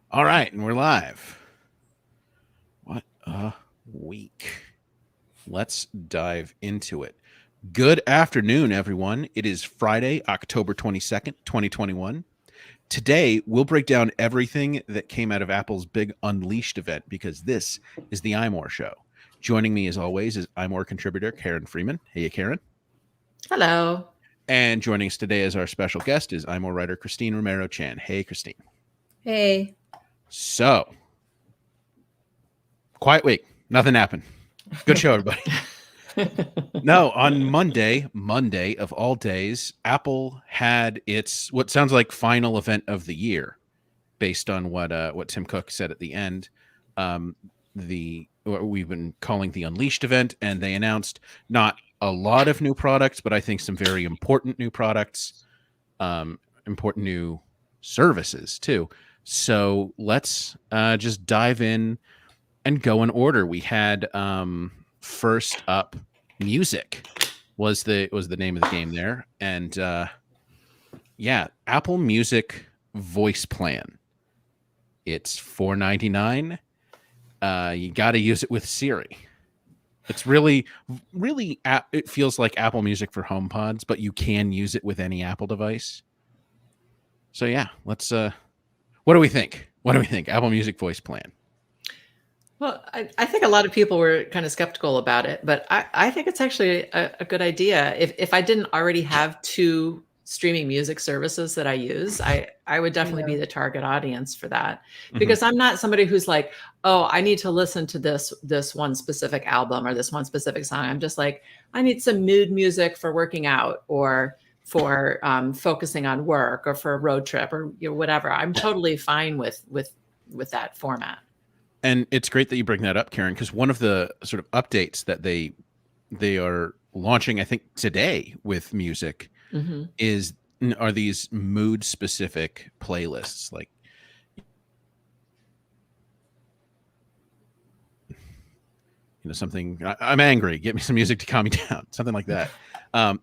All right, and we're live. What a week. Let's dive into it. Good afternoon, everyone. It is Friday, October 22nd, 2021. Today, we'll break down everything that came out of Apple's big Unleashed event because this is the iMore show. Joining me, as always, is iMore contributor Karen Freeman. Hey, Karen. Hello. And joining us today as our special guest is iMore writer Christine Romero Chan. Hey, Christine. Hey. So, quiet week. Nothing happened. Good show, everybody. No, on Monday of all days, Apple had its what sounds like final event of the year, based on what Tim Cook said at the end. What we've been calling the Unleashed event, and they announced not a lot of new products, but I think some very important new products, important new services too. So let's just dive in and go in order. We had first up, music was the name of the game there, and Apple Music voice plan. It's $4.99. You got to use it with Siri. It's really it feels like Apple Music for HomePods, but you can use it with any Apple device. So yeah, let's. What do we think? Apple Music voice plan. Well, I think a lot of people were kind of skeptical about it, but I think it's actually a good idea. If I didn't already have two streaming music services that I use, I would definitely be the target audience for that, because I'm not somebody who's like, oh, I need to listen to this one specific album or this one specific song. I'm just like, I need some mood music for working out or for focusing on work or for a road trip or whatever. I'm totally fine with that format. And it's great that you bring that up, Karen, because one of the sort of updates that they are launching, I think today with music, are these mood specific playlists, like something. I'm angry. Get me some music to calm me down. Something like that.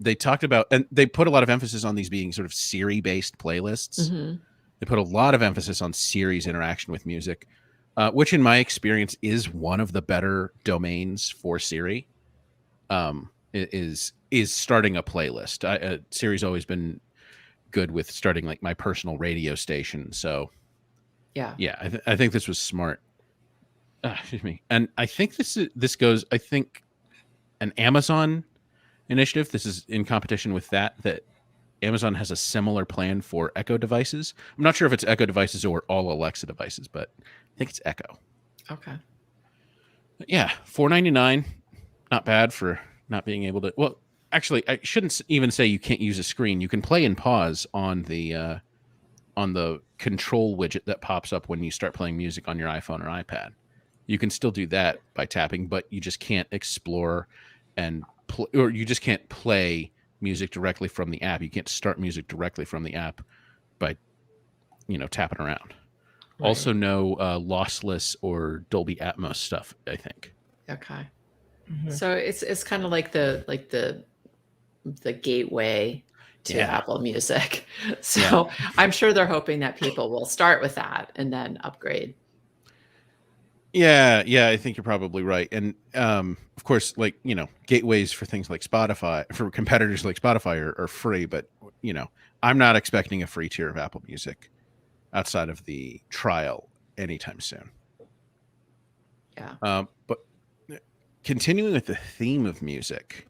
They talked about, and they put a lot of emphasis on these being sort of Siri based playlists. They put a lot of emphasis on Siri's interaction with music. Which in my experience is one of the better domains for Siri, is starting a playlist. Siri's always been good with starting like my personal radio station. So yeah, I think this was smart. Excuse me. And I think this goes, I think, an Amazon initiative. This is in competition with that Amazon has a similar plan for Echo devices. I'm not sure if it's Echo devices or all Alexa devices, but I think it's Echo. Okay. Yeah, $4.99, not bad for not being able to. Well, actually, I shouldn't even say you can't use a screen. You can play and pause on the control widget that pops up when you start playing music on your iPhone or iPad. You can still do that by tapping, but you just can't explore or you just can't play music directly from the app. You can't start music directly from the app by tapping around. Right. Also no lossless or Dolby Atmos stuff, I think. Okay. So it's kind of like the gateway to Apple Music. So I'm sure they're hoping that people will start with that and then upgrade. Yeah, I think you're probably right. And of course, like, gateways for things like Spotify, for competitors like Spotify are free, but I'm not expecting a free tier of Apple Music outside of the trial anytime soon. Yeah. But continuing with the theme of music,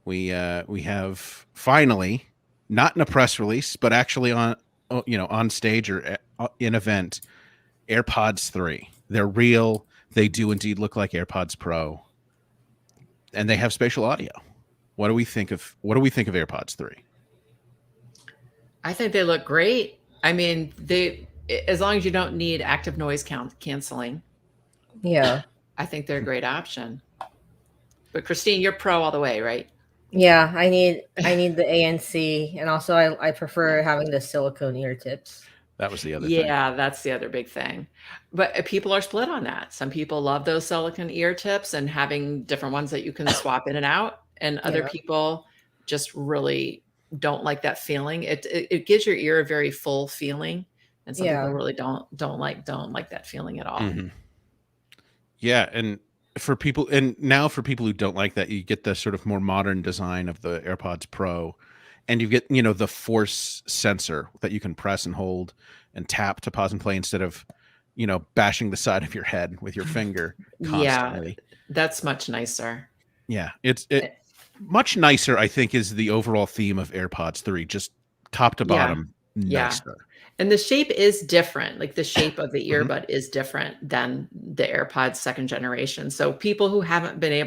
we have finally, not in a press release, but actually on stage or in event, Airpods 3. They're real. They do indeed look like Airpods Pro, and they have spatial audio. What do we think of Airpods 3? I think they look great. I mean, as long as you don't need active noise canceling. Yeah. I think they're a great option. But Christine, you're pro all the way, right? Yeah, I need the ANC, and also I prefer having the silicone ear tips. That was the other thing. Yeah, that's the other big thing. But people are split on that. Some people love those silicone ear tips and having different ones that you can swap in and out. And other people just really don't like that feeling. It gives your ear a very full feeling. And some people really don't like that feeling at all. Mm-hmm. Yeah, and for people who don't like that, you get the sort of more modern design of the AirPods Pro, and you get the force sensor that you can press and hold and tap to pause and play instead of bashing the side of your head with your finger constantly. Yeah, that's much nicer. Yeah, it much nicer, I think, is the overall theme of AirPods 3, just top to bottom nicer. And the shape is different. Like the shape of the earbud is different than the AirPods second generation. So people who haven't been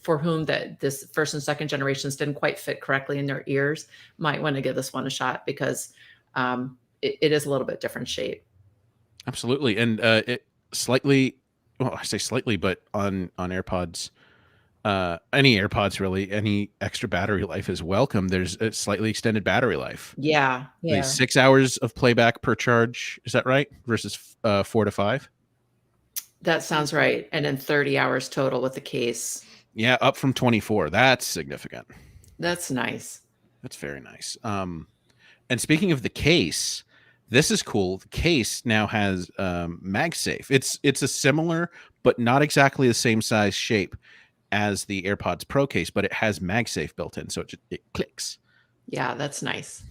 for whom this first and second generations didn't quite fit correctly in their ears might want to give this one a shot, because it is a little bit different shape. Absolutely. And it slightly, well, I say slightly, but on AirPods, any AirPods really, any extra battery life is welcome. There's a slightly extended battery life. Yeah. Like 6 hours of playback per charge. Is that right? Versus 4 to 5? That sounds right. And then 30 hours total with the case. Yeah, up from 24. That's significant. That's nice. That's very nice. And speaking of the case, this is cool. The case now has MagSafe. It's a similar, but not exactly the same size shape as the AirPods Pro case, but it has MagSafe built in, so it clicks. Yeah, that's nice.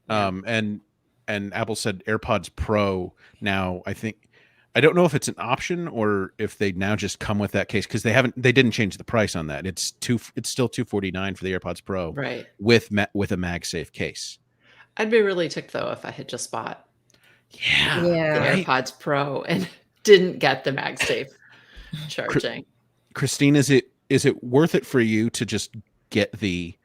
And Apple said AirPods Pro now, I don't know if it's an option or if they now just come with that case, because they didn't change the price on that. It's still $249 for the AirPods Pro, right, with a MagSafe case. I'd be really ticked though if I had just bought the right? AirPods Pro and didn't get the MagSafe charging. Christine, is it worth it for you to just get the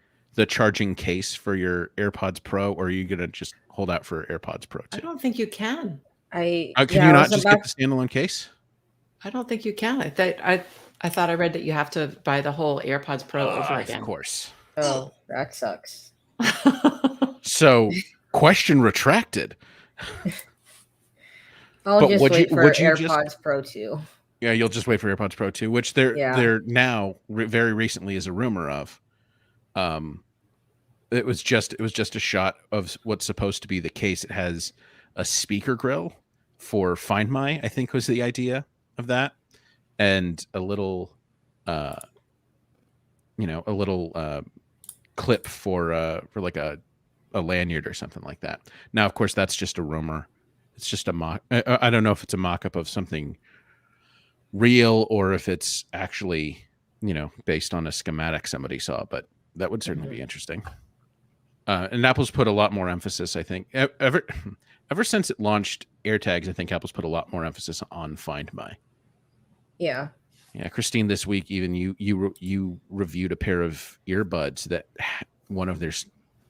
charging case for your AirPods Pro, or are you gonna just hold out for AirPods Pro too? I don't think you can. Can you not just get the standalone case? I don't think you can. I thought I read that you have to buy the whole AirPods Pro over again. Of course. Oh, that sucks. So, question retracted. I'll just wait for AirPods Pro 2. Yeah, you'll just wait for AirPods Pro 2, which they're now very recently is a rumor of. It was just a shot of what's supposed to be the case. It has a speaker grill for Find My, I think was the idea of that, and a little clip for like a lanyard or something like that. Now, of course, that's just a rumor. It's just a mock. I don't know if it's a mock-up of something real or if it's actually, based on a schematic somebody saw, but that would certainly be interesting. And Apple's put a lot more emphasis, I think, ever since it launched AirTags. I think Apple's put a lot more emphasis on Find My. Yeah. Yeah, Christine, this week even you reviewed a pair of earbuds that one of their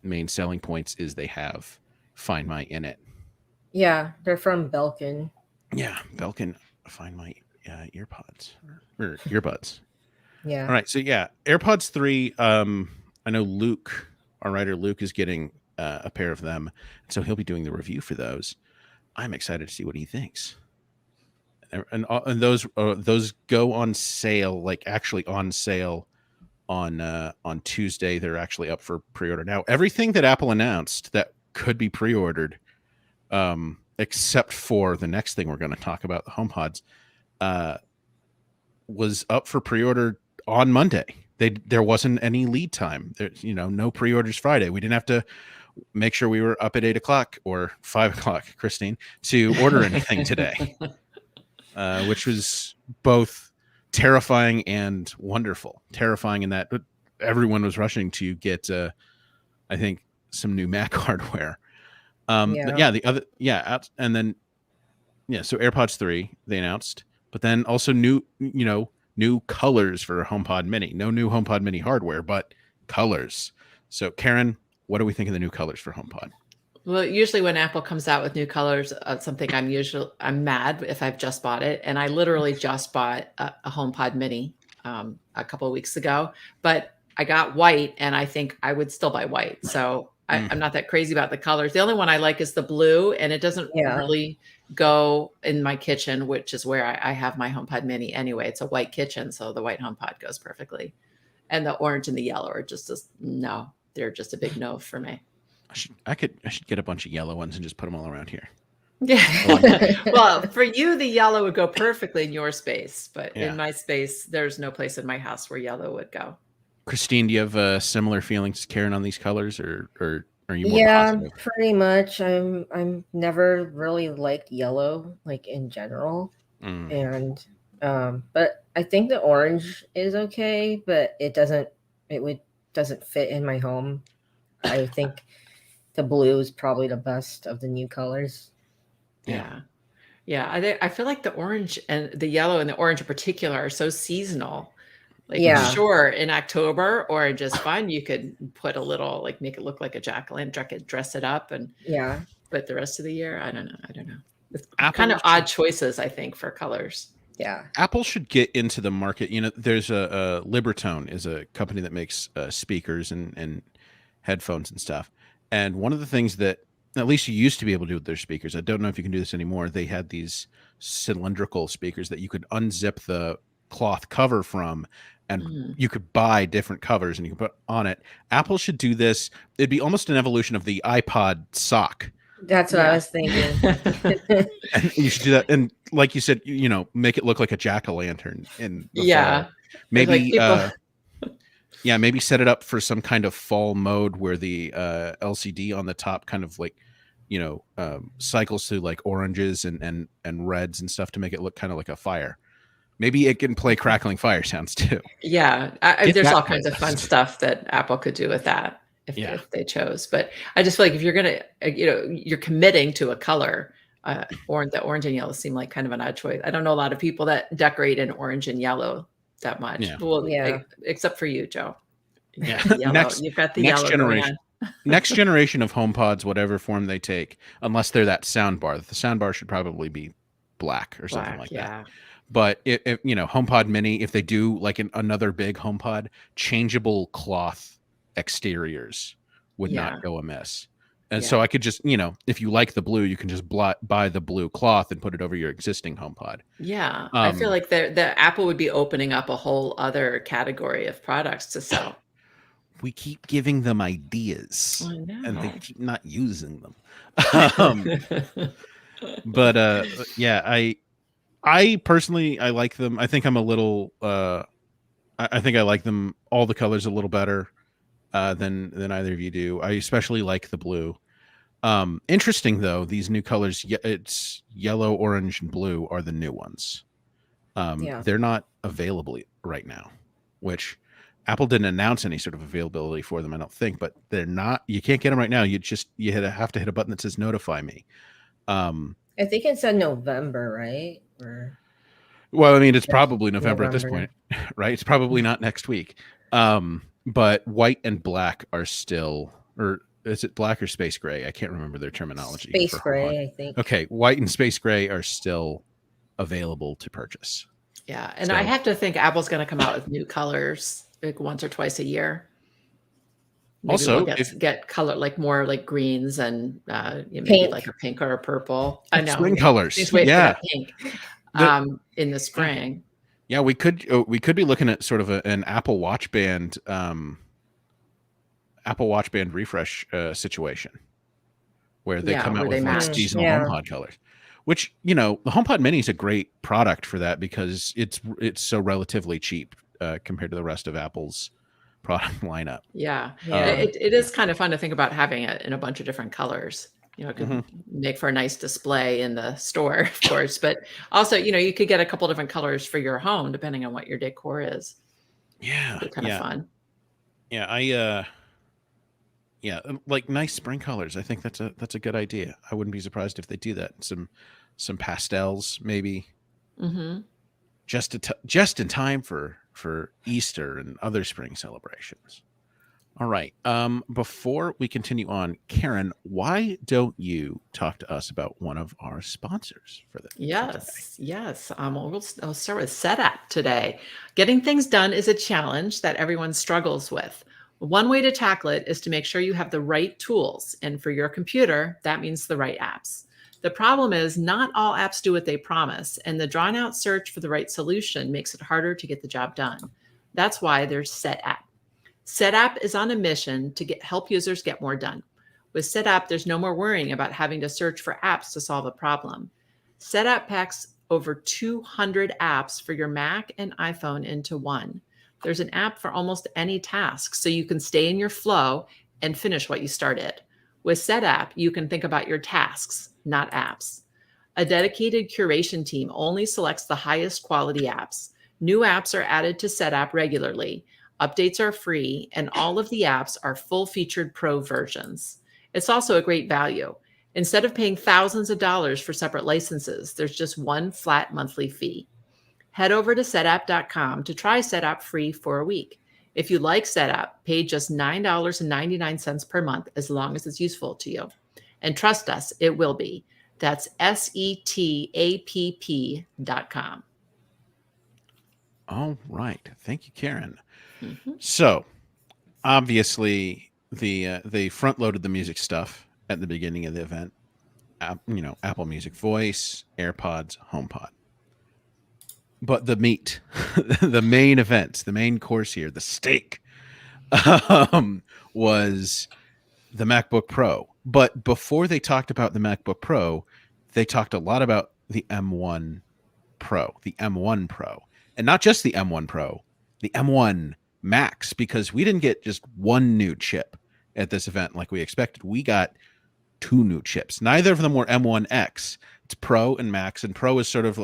main selling points is they have Find My in it. Yeah, they're from Belkin. Yeah, Belkin Find My earpods or earbuds. Yeah. All right, so AirPods 3. I know Luke, our writer Luke, is getting a pair of them, so he'll be doing the review for those. I'm excited to see what he thinks. And those go on sale, like actually on sale on Tuesday. They're actually up for pre-order now. Everything that Apple announced that could be pre-ordered, except for the next thing we're going to talk about, the HomePods, was up for pre-order on Monday. There wasn't any lead time. There's no pre-orders Friday. We didn't have to make sure we were up at 8 o'clock or 5 o'clock, Christine, to order anything today. Which was both terrifying and wonderful. Terrifying in that everyone was rushing to get, I think, some new Mac hardware. And then so AirPods 3 they announced, but then also new colors for HomePod Mini. No new HomePod Mini hardware, but colors. So Karen, what do we think of the new colors for HomePod? Well, usually when Apple comes out with new colors of something, I'm mad if I've just bought it. And I literally just bought a HomePod Mini a couple of weeks ago, but I got white and I think I would still buy white. So I'm not that crazy about the colors. The only one I like is the blue, and it doesn't really go in my kitchen, which is where I have my HomePod Mini anyway. It's a white kitchen, so the white HomePod goes perfectly. And the orange and the yellow are no, they're just a big no for me. I should get a bunch of yellow ones and just put them all around here. Yeah. Well, for you, the yellow would go perfectly in your space, but Yeah. in my space, there's no place in my house where yellow would go. Christine, do you have similar feelings to Karen on these colors, or are you more Yeah, positive? pretty much. I'm never really liked yellow, like in general. Mm. And but I think the orange is okay, but doesn't fit in my home. I think the blue is probably the best of the new colors. Yeah. Yeah. Yeah. I feel like the orange and the yellow and the orange in particular are so seasonal. Like, Yeah. sure, in October or just fun, you could put a little, like, make it look like a jack-o'-lantern, dress it up, Yeah. but the rest of the year, I don't know. It's kind Apple of odd choices, I think, for colors. Yeah. Apple should get into the market. You know, there's a Libertone is a company that makes speakers and headphones and stuff. And one of the things that at least you used to be able to do with their speakers, I don't know if you can do this anymore. They had these cylindrical speakers that you could unzip the cloth cover from, and Mm. you could buy different covers and you can put on it. Apple should do this. It'd be almost an evolution of the iPod sock. That's what I Yeah. was thinking. And you should do that. And like you said, you know, make it look like a jack-o'-lantern in the Yeah. fall. Maybe Like people, yeah, maybe set it up for some kind of fall mode where the LCD on the top kind of like, you know, cycles through like oranges and reds and stuff to make it look kind of like a fire. Maybe it can play crackling fire sounds too. yeah, Get there's that all kinds of fun playlist. stuff that Apple could do with that Yeah. if they chose. But I just feel like if you're gonna, you're committing to a color, the orange and yellow seem like kind of an odd choice. I don't know a lot of people that decorate in orange and yellow that much. Yeah. Well, Yeah. except for you, Joe. Yeah. Yellow. You've got the next yellow going generation. on. Next generation of HomePods, whatever form they take, unless they're that sound bar. The sound bar should probably be black or something like that. Yeah. But if you know, HomePod Mini, if they do like another big HomePod, changeable cloth exteriors would Yeah. not go amiss. And Yeah. so I could just, you know, if you like the blue, you can just buy the blue cloth and put it over your existing HomePod. Yeah. I feel like the Apple would be opening up a whole other category of products to sell. We keep giving them ideas I know. and they keep not using them. But yeah, I personally, I like them. I think I'm a little, I think I like them, all the colors a little better than either of you do. I especially like the blue. Interesting though, these new colors, it's yellow, orange, and blue are the new ones. Yeah. They're not available right now, which Apple didn't announce any sort of availability for them, I don't think, but they're not, you can't get them right now. You have to hit a button that says notify me. I think it said November, right? Or Well, I mean, it's probably November at this November. point, right? It's probably not next week. But white and black are still, or is it black or space gray? I can't remember their terminology. Space for HomePod. gray, I think. Okay, white and space gray are still available to purchase. Yeah. And So- I have to think Apple's going to come out with new colors like once or twice a year. Maybe Also, we'll get color like more like greens and maybe Pink. like a pink or a purple. I know. Spring colors. Just wait for Yeah. that pink The- in the spring. Yeah, we could be looking at sort of an Apple Watch Band refresh situation where they come out where they with like match. seasonal Yeah. HomePod colors. Which, you know, the HomePod Mini is a great product for that because it's so relatively cheap compared to the rest of Apple's product lineup. Yeah. Yeah. It is kind of fun to think about having it in a bunch of different colors. You know, it could Mm-hmm. make for a nice display in the store, of course, but also, you know, you could get a couple different colors for your home depending on what your decor is. Yeah, It'd be kind of fun. Yeah, like nice spring colors. I think that's a good idea. I wouldn't be surprised if they do that. Some pastels, maybe Hmm. just in time for Easter and other spring celebrations. All right. Before we continue on, Karen, why don't you talk to us about one of our sponsors for this? Yes. I'll start with setup today. Getting things done is a challenge that everyone struggles with. One way to tackle it is to make sure you have the right tools. And for your computer, that means the right apps. The problem is not all apps do what they promise, and the drawn out search for the right solution makes it harder to get the job done. That's why there's SetApp. SetApp is on a mission to help users get more done. With SetApp, there's no more worrying about having to search for apps to solve a problem. SetApp packs over 200 apps for your Mac and iPhone into one. There's an app for almost any task, so you can stay in your flow and finish what you started. With SetApp, you can think about your tasks, not apps. A dedicated curation team only selects the highest quality apps. New apps are added to SetApp regularly. Updates are free, and all of the apps are full-featured Pro versions. It's also a great value. Instead of paying thousands of dollars for separate licenses, there's just one flat monthly fee. Head over to setapp.com to try SetApp free for a week. If you like SetApp, pay just $9.99 per month as long as it's useful to you. And trust us, it will be. That's setapp.com. All right. Thank you, Karen. Mm-hmm. So, obviously, they front loaded the music stuff at the beginning of the event. Apple Music Voice, AirPods, HomePod. But the meat, the main event, the main course here, the steak, was the MacBook Pro. But before they talked about the MacBook Pro, they talked a lot about the M1 Pro, and not just the M1 Pro, the M1 Max, because we didn't get just one new chip at this event like we expected. We got two new chips. Neither of them were M1X. It's Pro and Max, and Pro is sort of,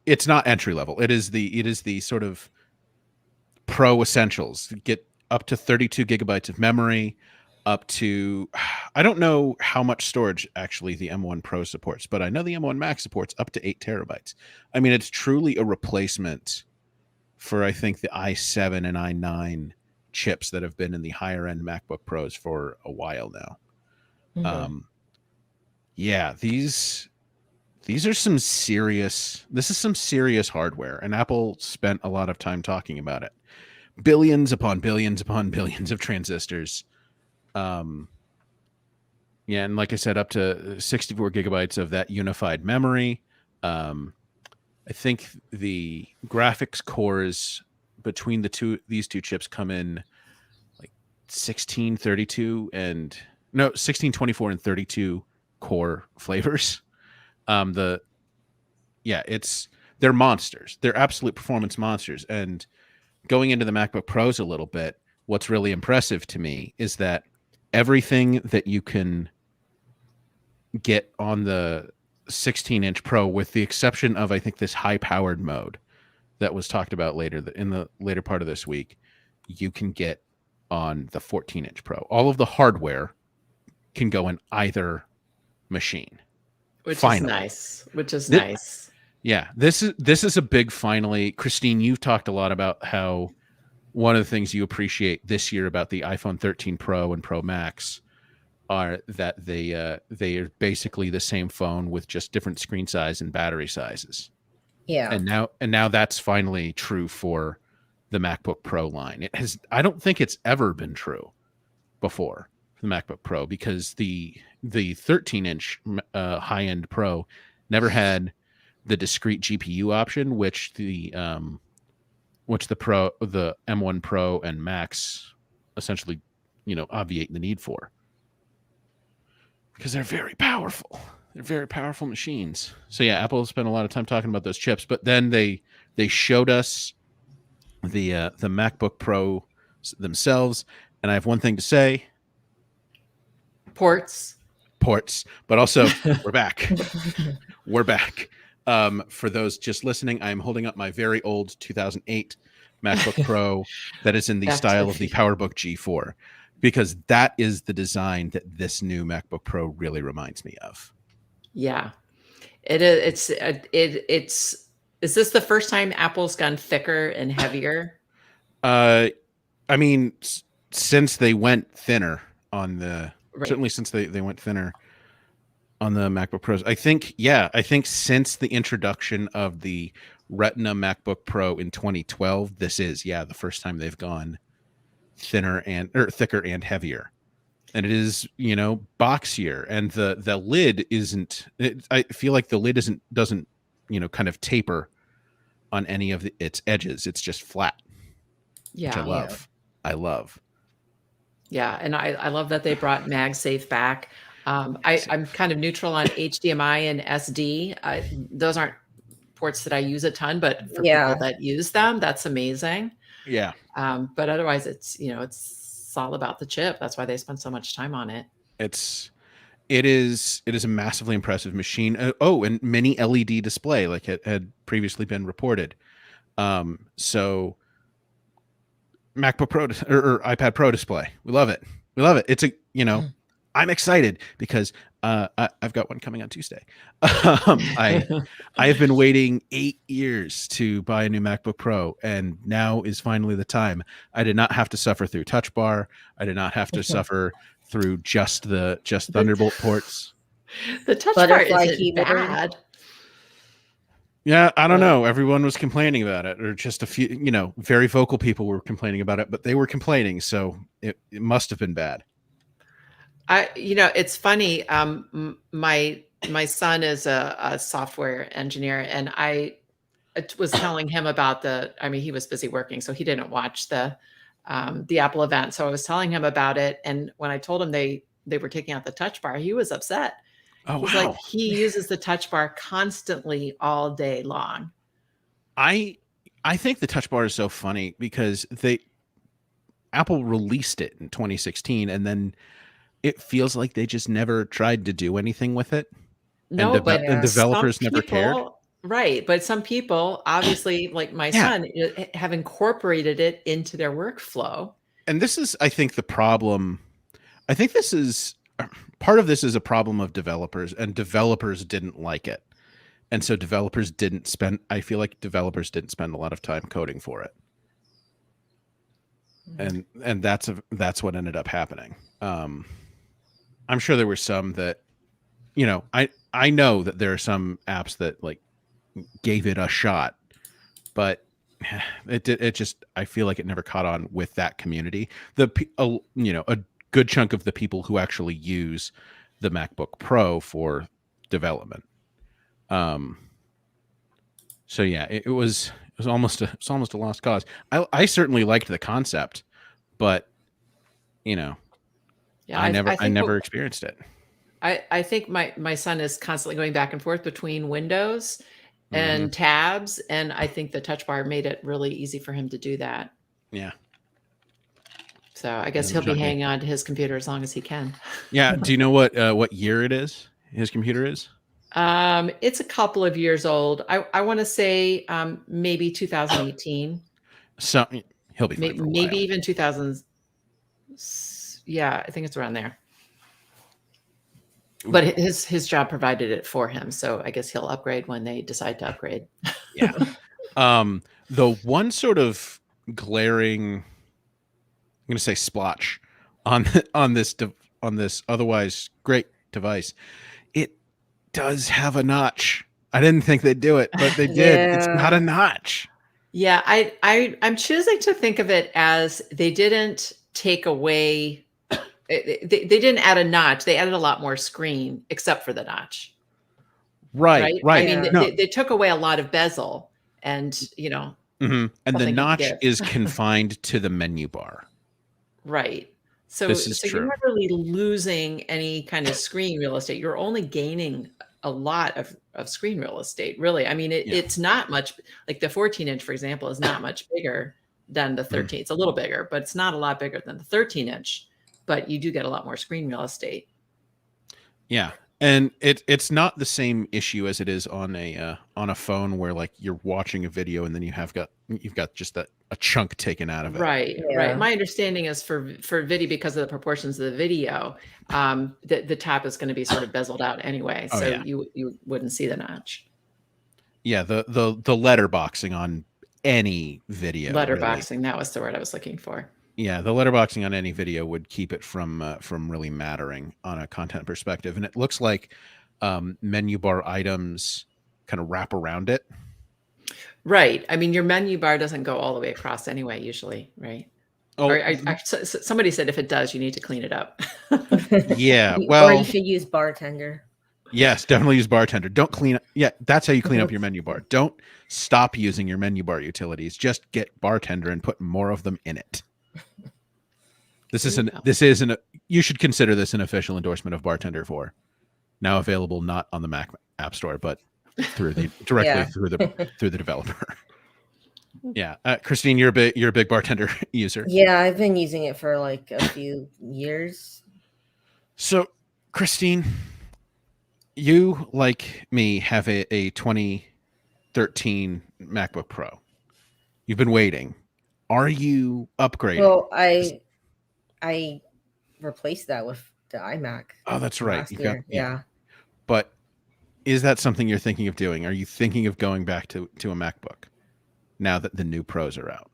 it's not entry level. It is the sort of Pro essentials. Get up to 32 gigabytes of memory, up to, I don't know how much storage actually the M1 Pro supports, but I know the M1 Max supports up to 8 terabytes. I mean, it's truly a replacement for, I think, the i7 and i9 chips that have been in the higher end MacBook Pros for a while now. Mm-hmm. These are some serious, this is some serious hardware, and Apple spent a lot of time talking about it. Billions upon billions upon billions of transistors. And like I said, up to 64 gigabytes of that unified memory. I think the graphics cores between these two chips come in like 16, 24, and 32 core flavors. They're monsters. They're absolute performance monsters. And going into the MacBook Pros a little bit, what's really impressive to me is that everything that you can get on the 16-inch Pro, with the exception of, I think, this high-powered mode that was talked about in the later part of this week, you can get on the 14-inch Pro. All of the hardware can go in either machine. Which is nice. Yeah, this is a big finally. Christine, you've talked a lot about how one of the things you appreciate this year about the iPhone 13 Pro and Pro Max are that they are basically the same phone with just different screen size and battery sizes. Yeah. And now that's finally true for the MacBook Pro line. I don't think it's ever been true before for the MacBook Pro, because the 13-inch high-end Pro never had the discrete GPU option, which the M1 Pro and Max essentially, obviate the need for, because they're very powerful. They're very powerful machines. So yeah, Apple spent a lot of time talking about those chips, but then they showed us the MacBook Pro themselves, and I have one thing to say: ports, but also we're back. We're back. For those just listening, I'm holding up my very old 2008 MacBook Pro that is in the style of the PowerBook G4, because that is the design that this new MacBook Pro really reminds me of. Yeah, it is. Is this the first time Apple's gone thicker and heavier? I mean, since they went thinner on the certainly since they went thinner on the MacBook Pros. I think since the introduction of the Retina MacBook Pro in 2012, this is the first time they've gone thicker and heavier. And it is, boxier, and the lid isn't. I feel like the lid doesn't kind of taper on any of its edges. It's just flat. Yeah, which I love. Yeah, and I love that they brought MagSafe back. I'm kind of neutral on HDMI and SD. Those aren't ports that I use a ton, but for people that use them, that's amazing. Yeah. But otherwise, it's all about the chip. That's why they spend so much time on it. It is a massively impressive machine. And mini LED display, like it had previously been reported. So MacBook Pro or iPad Pro display. We love it. It's I'm excited because I've got one coming on Tuesday. I have been waiting 8 years to buy a new MacBook Pro, and now is finally the time. I did not have to suffer through Touch Bar. I did not have to suffer through just Thunderbolt ports. The Touch Bar isn't bad. Yeah, I don't know. Everyone was complaining about it, or just a few, very vocal people were complaining about it, but they were complaining, so it must have been bad. It's funny. My son is a software engineer, and I was telling him about he was busy working, so he didn't watch the Apple event. So I was telling him about it, and when I told him they were taking out the Touch Bar, he was upset. Oh, He's like, he uses the Touch Bar constantly all day long. I think the Touch Bar is so funny because Apple released it in 2016, and then it feels like they just never tried to do anything with it. No, and developers never cared. Right. But some people, obviously, like my son, have incorporated it into their workflow. And this is, I think, the problem. I think this is part of this is a problem of developers, and developers didn't like it. And so I feel like developers didn't spend a lot of time coding for it. And that's what ended up happening. I'm sure there were some that, I know that there are some apps that like gave it a shot, but I feel like it never caught on with that community. A good chunk of the people who actually use the MacBook Pro for development. So yeah, it was almost a lost cause. I certainly liked the concept, but I never experienced it. I think my son is constantly going back and forth between Windows and tabs, and I think the Touch Bar made it really easy for him to do that. Yeah. So I guess he'll be hanging on to his computer as long as he can. Yeah. Do you know what year it is? His computer is? It's a couple of years old. I want to say maybe 2018. So he'll be fine for a while. Maybe even 2000. Yeah, I think it's around there. But his job provided it for him, so I guess he'll upgrade when they decide to upgrade. Yeah. The one sort of glaring, I'm going to say splotch on this otherwise great device, it does have a notch. I didn't think they'd do it, but they did. Yeah. It's not a notch. Yeah, I'm choosing to think of it as they didn't take away. They didn't add a notch. They added a lot more screen, except for the notch. Right. I mean, they took away a lot of bezel, and and the notch is confined to the menu bar. Right. So you're not really losing any kind of screen real estate. You're only gaining a lot of screen real estate, really. I mean, it's not much. Like the 14-inch, for example, is not much bigger than the 13. It's a little bigger, but it's not a lot bigger than the 13-inch. But you do get a lot more screen real estate. Yeah, and it's not the same issue as it is on a phone where like you're watching a video and then you've got just a chunk taken out of it. Right, right. My understanding is for video, because of the proportions of the video, the top is going to be sort of bezeled out anyway, so you wouldn't see the notch. Yeah, the letterboxing on any video. Letterboxing, that was the word I was looking for. Yeah, the letterboxing on any video would keep it from really mattering on a content perspective. And it looks like menu bar items kind of wrap around it. Right. I mean, your menu bar doesn't go all the way across anyway, usually, right? Oh, somebody said if it does, you need to clean it up. Yeah, well, or you should use Bartender. Yes, definitely use Bartender. Don't clean up. Yeah, that's how you clean up your menu bar. Don't stop using your menu bar utilities. Just get Bartender and put more of them in it. This is an you should consider this an official endorsement of Bartender 4. Now available not on the Mac App Store, but directly through the developer. Yeah, Christine, you're a big Bartender user. Yeah, I've been using it for like a few years. So, Christine, you, like me, have a 2013 MacBook Pro. You've been waiting. Are you upgrading? Well, I replaced that with the iMac. Oh, that's right. Last year. Yeah. But is that something you're thinking of doing? Are you thinking of going back to a MacBook now that the new Pros are out?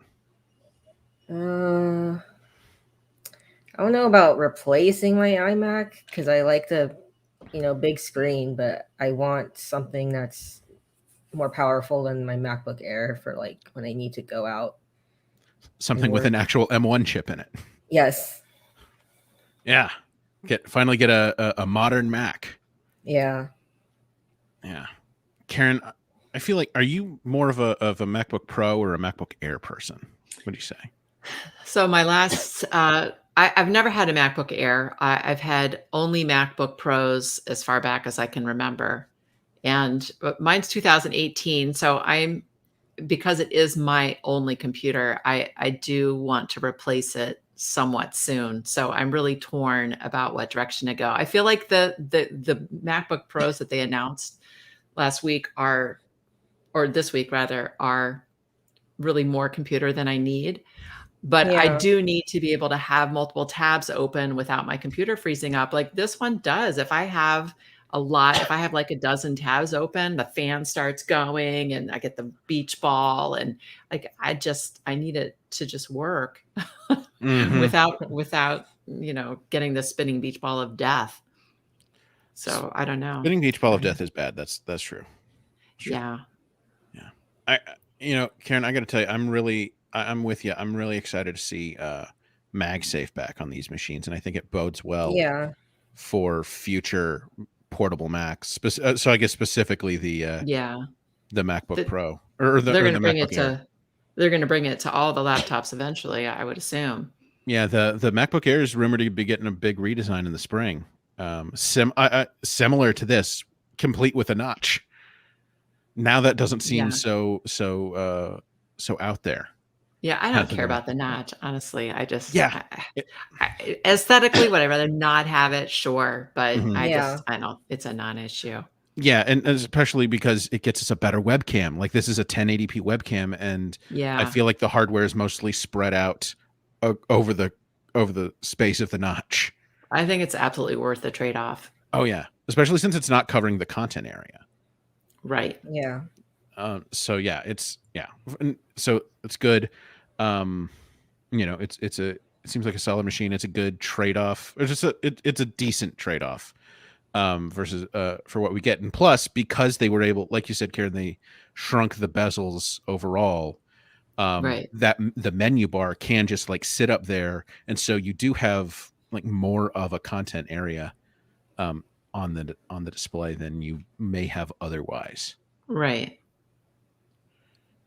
I don't know about replacing my iMac because I like the, big screen, but I want something that's more powerful than my MacBook Air for like when I need to go out. Something with an actual M1 chip in it. Yes. Yeah. Finally get a modern Mac. Yeah. Yeah. Karen, I feel like, are you more of a MacBook Pro or a MacBook Air person? What do you say? So my last, I've never had a MacBook Air. I've had only MacBook Pros as far back as I can remember. And mine's 2018. So because it is my only computer, I do want to replace it somewhat soon. So I'm really torn about what direction to go. I feel like the MacBook Pros that they announced last week or this week rather, are really more computer than I need. But I do need to be able to have multiple tabs open without my computer freezing up. Like this one does. If I have like a dozen tabs open, the fan starts going and I get the beach ball and like, I need it to just work without, getting the spinning beach ball of death. So I don't know. Spinning beach ball of death is bad. That's true. Yeah. Karen, I got to tell you, I'm with you. I'm really excited to see MagSafe back on these machines, and I think it bodes well for future portable Macs. So I guess specifically the MacBook Pro or they're going to bring MacBook Air. They're going to bring it to all the laptops eventually, I would assume. Yeah, the MacBook Air is rumored to be getting a big redesign in the spring, similar to this, complete with a notch. Now that doesn't seem so out there. Yeah, I don't care about the notch, honestly. I just aesthetically, would I rather not have it? Sure, but I know it's a non-issue. Yeah, and especially because it gets us a better webcam. Like this is a 1080p webcam, and I feel like the hardware is mostly spread out over the space of the notch. I think it's absolutely worth the trade-off. Oh yeah, especially since it's not covering the content area. Right. Yeah. So it's good. It seems like a solid machine. It's a good trade-off. It's a decent trade-off versus for what we get. And plus, because they were able, like you said, Karen, they shrunk the bezels overall. That the menu bar can just like sit up there, and so you do have like more of a content area on the display than you may have otherwise. Right.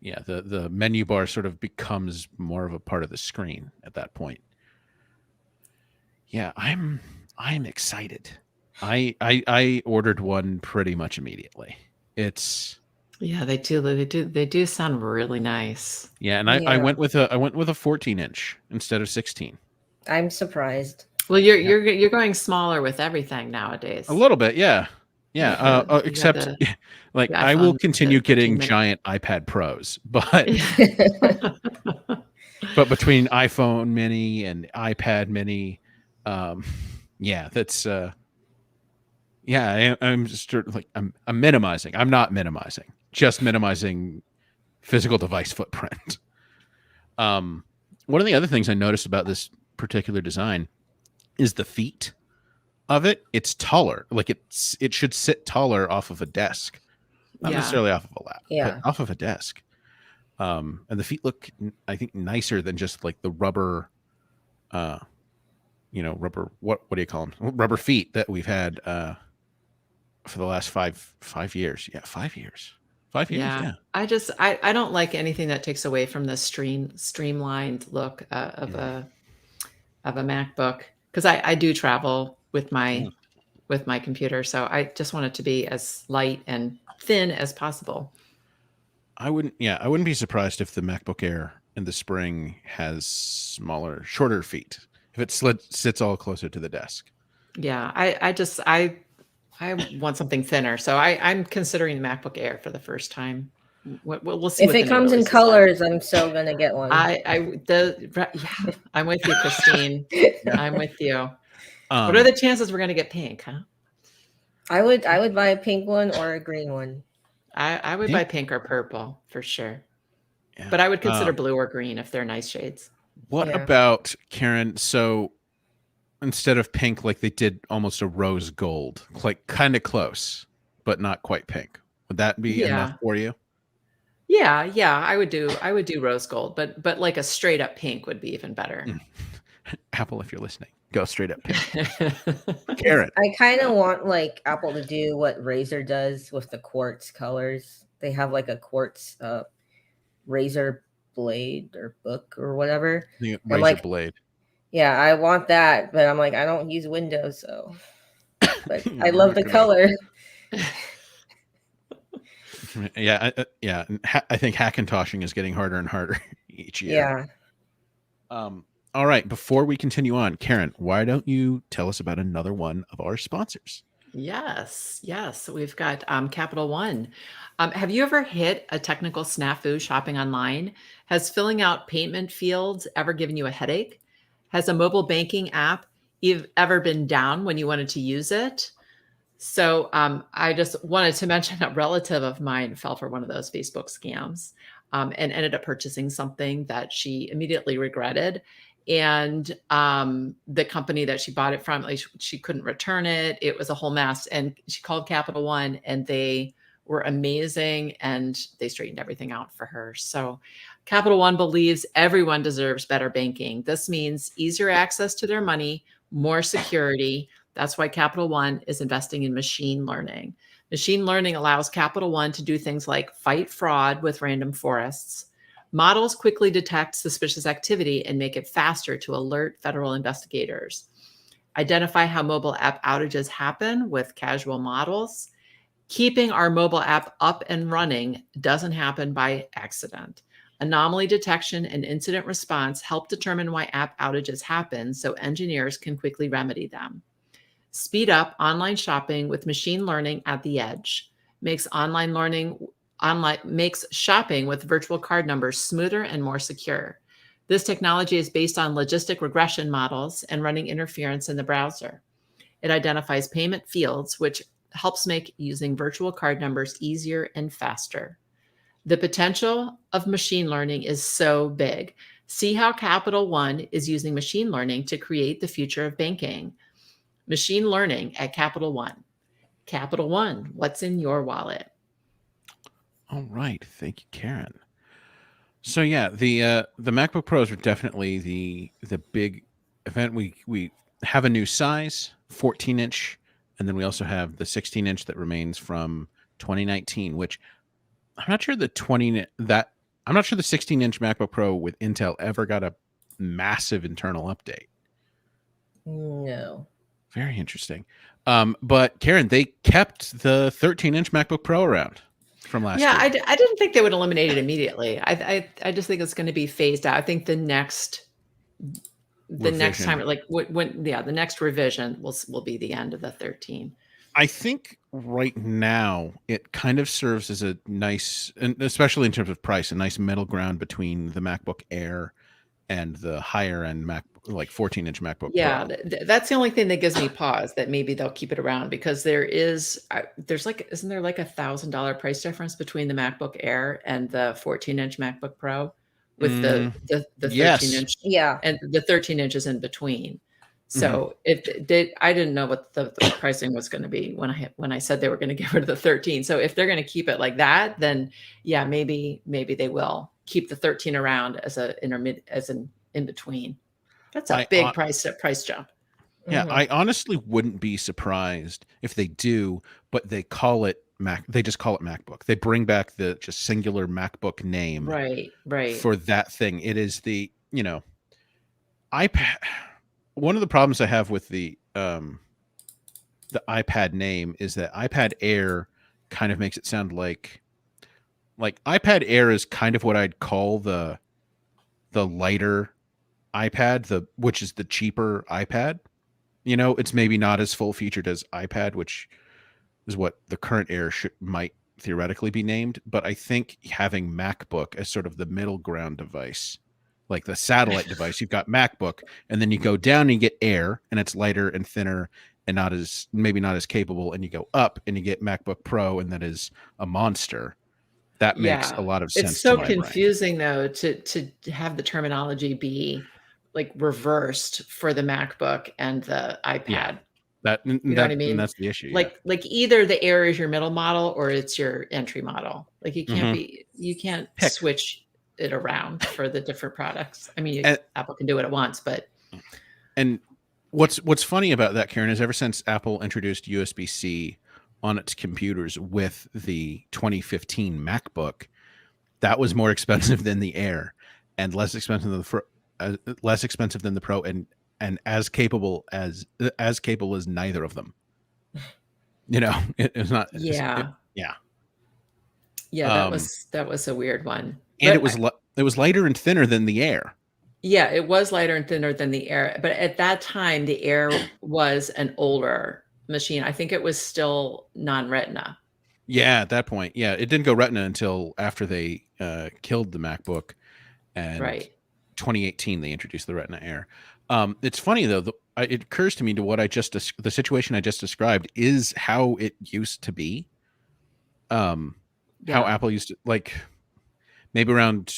Yeah, the menu bar sort of becomes more of a part of the screen at that point. Yeah, I'm excited. I ordered one pretty much immediately. They do sound really nice. Yeah, and I went with a 14-inch instead of 16. I'm surprised. Well, you're going smaller with everything nowadays. A little bit, yeah. Except like I will continue getting giant iPad Pros, but but between iPhone Mini and iPad Mini, that's I'm just like I'm minimizing. I'm not minimizing, just minimizing physical device footprint. One of the other things I noticed about this particular design is the feet of it. It's taller. Like it should sit taller off of a desk, not necessarily off of a lap, but off of a desk. And the feet look, I think, nicer than just like the rubber, rubber. What do you call them? Rubber feet that we've had for the last five years. Yeah, 5 years. 5 years. Yeah. I don't like anything that takes away from the streamlined look of of a MacBook because I do travel with Yeah. my computer, so I just want it to be as light and thin as possible. I wouldn't be surprised if the MacBook Air in the spring has smaller, shorter feet. If it sits all closer to the desk. Yeah, I want something thinner, so I'm considering the MacBook Air for the first time. We'll see If what the it new comes in release is like. colors, I'm still gonna get one. Yeah, I'm with you, Christine. I'm with you. What are the chances we're going to get pink, huh? I would buy a pink one or a green one. I would buy pink or purple for sure. Yeah. But I would consider blue or green if they're nice shades. What about, Karen? So instead of pink, like they did almost a rose gold, like kind of close, but not quite pink. Would that be enough for you? Yeah, I would do rose gold, but like a straight up pink would be even better. Apple, if you're listening, go straight up pink. Karen. I kind of want like Apple to do what Razer does with the quartz colors. They have like a quartz Razer blade or book or whatever. Razer blade. Yeah, I want that, but I'm like, I don't use Windows, so. But I love the color. Yeah. I think hackintoshing is getting harder and harder each year. Yeah. All right. Before we continue on, Karen, why don't you tell us about another one of our sponsors? Yes. We've got Capital One. Have you ever hit a technical snafu shopping online? Has filling out payment fields ever given you a headache? Has a mobile banking app ever been down when you wanted to use it? So I just wanted to mention a relative of mine fell for one of those Facebook scams and ended up purchasing something that she immediately regretted. And the company that she bought it from, like, she couldn't return it. It was a whole mess. And she called Capital One and they were amazing and they straightened everything out for her. So Capital One believes everyone deserves better banking. This means easier access to their money, more security. That's why Capital One is investing in machine learning. Machine learning allows Capital One to do things like fight fraud with random forests. Models quickly detect suspicious activity and make it faster to alert federal investigators. Identify how mobile app outages happen with casual models. Keeping our mobile app up and running doesn't happen by accident. Anomaly detection and incident response help determine why app outages happen so engineers can quickly remedy them. Speed up online shopping with machine learning at the edge. Makes shopping with virtual card numbers smoother and more secure. This technology is based on logistic regression models and running interference in the browser. It identifies payment fields, which helps make using virtual card numbers easier and faster. The potential of machine learning is so big. See how Capital One is using machine learning to create the future of banking. Machine learning at Capital One. Capital One, what's in your wallet? All right. Thank you, Karen. So yeah, the MacBook Pros are definitely the big event. We have a new size, 14-inch, and then we also have the 16-inch that remains from 2019, which I'm not sure the 16-inch MacBook Pro with Intel ever got a massive internal update. No. Very interesting. But Karen, they kept the 13-inch MacBook Pro around from last year. I didn't think they would eliminate it immediately. I just think it's going to be phased out. I think the next time, like the next revision will be the end of the 13. I think right now it kind of serves as a nice, and especially in terms of price, a nice middle ground between the MacBook Air and the higher end Mac, like 14-inch MacBook Pro. That's the only thing that gives me pause that maybe they'll keep it around, because there's like, isn't there like $1,000 price difference between the MacBook Air and the 14-inch MacBook Pro with the 13-inch, and the 13 inches in between. So I didn't know what the pricing was going to be when I said they were going to get rid of the 13. So if they're going to keep it like that, then yeah, maybe they will keep the 13 around as an in between. That's a big price jump. Yeah, I honestly wouldn't be surprised if they do, but they call it Mac. They just call it MacBook. They bring back the just singular MacBook name, right, for that thing. It is the iPad. one of the problems I have with the iPad name is that iPad Air kind of makes it sound like iPad Air is kind of what I'd call the lighter iPad, which is the cheaper iPad. You know, it's maybe not as full featured as iPad, which is what the current Air might theoretically be named. But I think having MacBook as sort of the middle ground device, like the satellite device, you've got MacBook, and then you go down and you get Air, and it's lighter and thinner and maybe not as capable, and you go up and you get MacBook Pro, and that is a monster. That makes a lot of sense. It's so confusing though to have the terminology be like reversed for the MacBook and the iPad. Yeah. You know what I mean? That's the issue. Like either the Air is your middle model or it's your entry model. Like you can't switch it around for the different products. I mean, Apple can do it at once, but. And what's funny about that, Karen, is ever since Apple introduced USB-C on its computers with the 2015 MacBook, that was more expensive than the Air and less expensive than the Pro, and as capable as neither of them. You know, it's not. Yeah. That was a weird one. And it was lighter and thinner than the Air. Yeah, it was lighter and thinner than the Air, but at that time the Air was an older machine. I think it was still non-Retina. Yeah, at that point. Yeah, it didn't go Retina until after they killed the MacBook, and 2018 they introduced the Retina Air. It's funny though. It occurs to me to what the situation I just described is how it used to be. How Apple used to, like, maybe around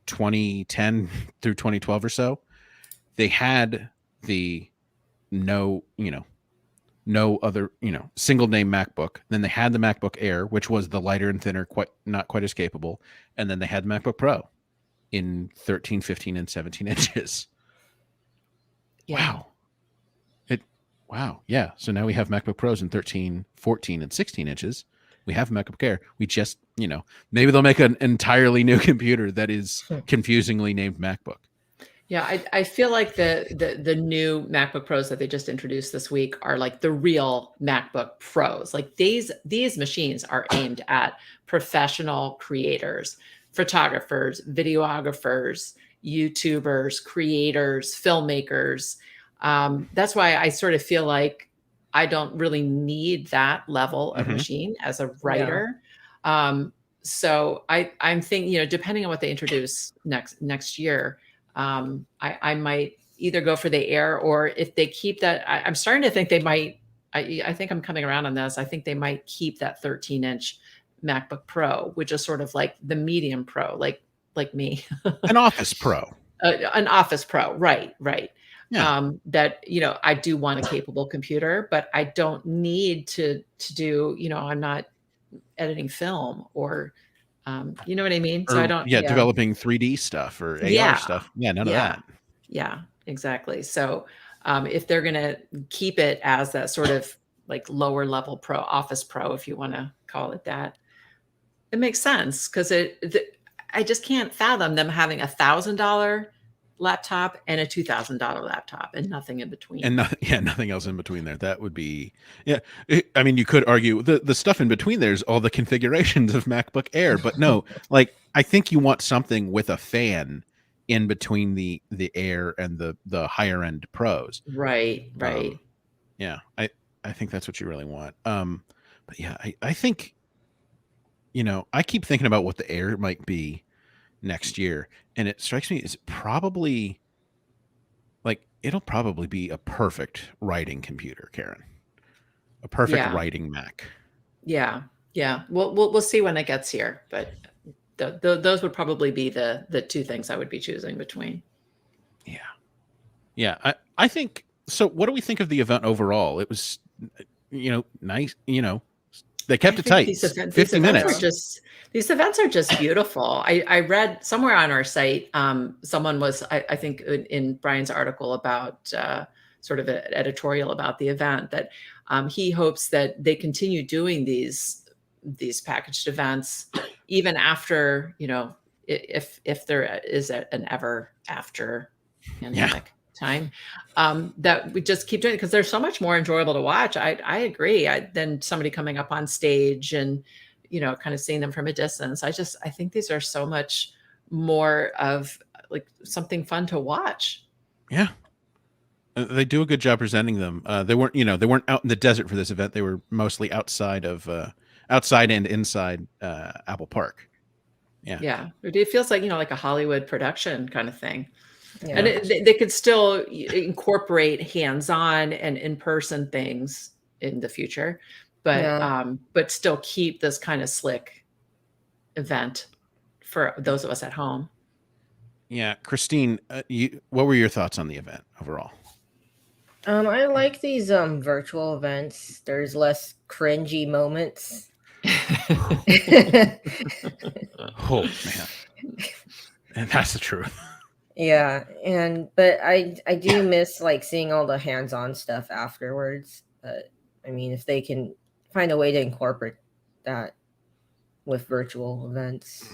2010 through 2012 or so, they had the no other, single name MacBook. Then they had the MacBook Air, which was the lighter and thinner, not quite as capable. And then they had the MacBook Pro in 13, 15, and 17 inches. Yeah. Wow. Yeah. So now we have MacBook Pros in 13, 14, and 16 inches. We have MacBook Air. We just, maybe they'll make an entirely new computer that is confusingly named MacBook. Yeah, I feel like the new MacBook Pros that they just introduced this week are like the real MacBook Pros. Like these machines are aimed at professional creators, photographers, videographers, YouTubers, creators, filmmakers. That's why I sort of feel like I don't really need that level of machine as a writer. Yeah. So I'm thinking, depending on what they introduce next year, I might either go for the Air, or if they keep that, I'm starting to think they might, I think I'm coming around on this. I think they might keep that 13-inch MacBook Pro, which is sort of like the medium Pro, like me. An Office Pro. An Office Pro. Right. Yeah. That, I do want a capable computer, but I don't need to do, I'm not editing film or, you know what I mean? So I don't. Yeah, developing 3D stuff or AR stuff. Yeah, none of that. Yeah, exactly. So if they're going to keep it as that sort of like lower level Pro, Office Pro, if you want to call it that, it makes sense because I just can't fathom them having $1,000 laptop and a $2,000 laptop and nothing in between. And nothing else in between there. That would be, I mean, you could argue the stuff in between there's all the configurations of MacBook Air, but no, like I think you want something with a fan in between the Air and the higher end Pros. Right. Yeah, I think that's what you really want. But yeah, I think, I keep thinking about what the Air might be next year, and it strikes me as probably it'll probably be a perfect writing computer, Karen. A perfect writing Mac. Yeah. We'll see when it gets here, but those would probably be the two things I would be choosing between. Yeah. I think so. What do we think of the event overall? It was, nice. They kept it tight. 50 minutes. These events are just beautiful. I read somewhere on our site, someone was, I think in Brian's article about sort of an editorial about the event, that he hopes that they continue doing these packaged events even after, if there is an ever after pandemic time, that we just keep doing it because they're so much more enjoyable to watch. I agree. Than somebody coming up on stage and, kind of seeing them from a distance. I think these are so much more of like something fun to watch. Yeah. They do a good job presenting them. They weren't out in the desert for this event. They were mostly outside and inside Apple Park. Yeah. Yeah. It feels like, like a Hollywood production kind of thing. Yeah. And they could still incorporate hands-on and in-person things in the future, but still keep this kind of slick event for those of us at home. Yeah. Christine, what were your thoughts on the event overall? I like these virtual events. There's less cringy moments. Oh man, and that's the truth. Yeah, but I do miss like seeing all the hands-on stuff afterwards. But I mean, if they can find a way to incorporate that with virtual events.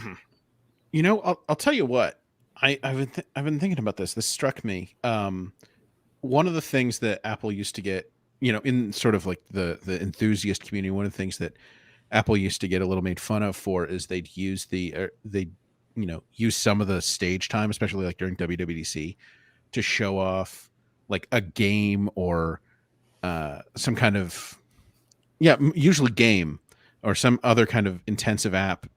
I'll tell you what. I've been thinking about this. This struck me. One of the things that Apple used to get, in sort of like the enthusiast community, one of the things that Apple used to get a little made fun of for is they'd use use some of the stage time, especially like during WWDC, to show off like a game or some kind of, usually game or some other kind of intensive app